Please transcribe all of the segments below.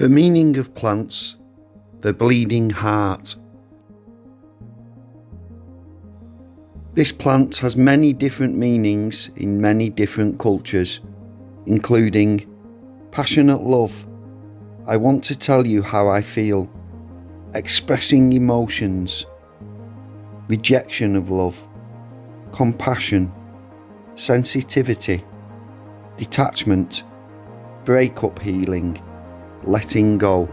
The meaning of plants, the bleeding heart. This plant has many different meanings in many different cultures, including passionate love, I want to tell you how I feel, expressing emotions, rejection of love, compassion, sensitivity, detachment, breakup healing, letting go.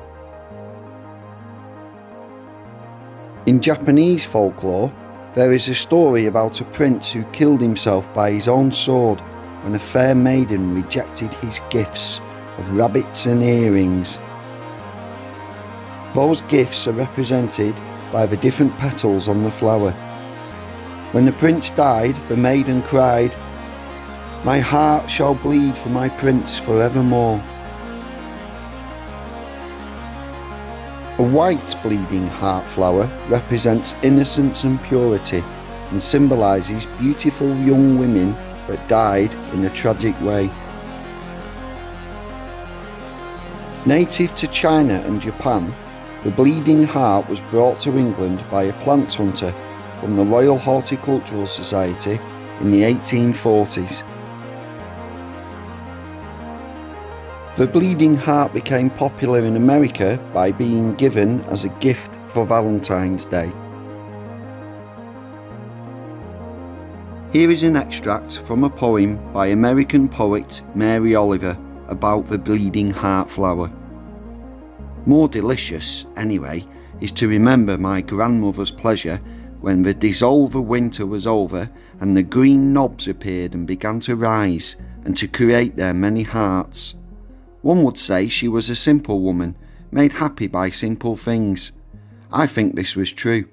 In Japanese folklore, there is a story about a prince who killed himself by his own sword when a fair maiden rejected his gifts of rabbits and earrings. Those gifts are represented by the different petals on the flower. When the prince died, the maiden cried, "My heart shall bleed for my prince forevermore." A white bleeding heart flower represents innocence and purity and symbolises beautiful young women that died in a tragic way. Native to China and Japan, the bleeding heart was brought to England by a plant hunter from the Royal Horticultural Society in the 1840s. The bleeding heart became popular in America by being given as a gift for Valentine's Day. Here is an extract from a poem by American poet Mary Oliver about the bleeding heart flower. More delicious, anyway, is to remember my grandmother's pleasure when the dissolve of winter was over and the green knobs appeared and began to rise and to create their many hearts. One would say she was a simple woman, made happy by simple things. I think this was true,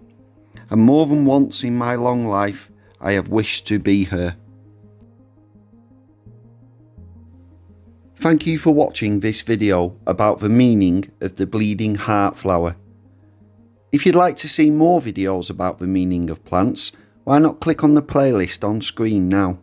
and more than once in my long life I have wished to be her. Thank you for watching this video about the meaning of the bleeding heart flower. If you'd like to see more videos about the meaning of plants, why not click on the playlist on screen now.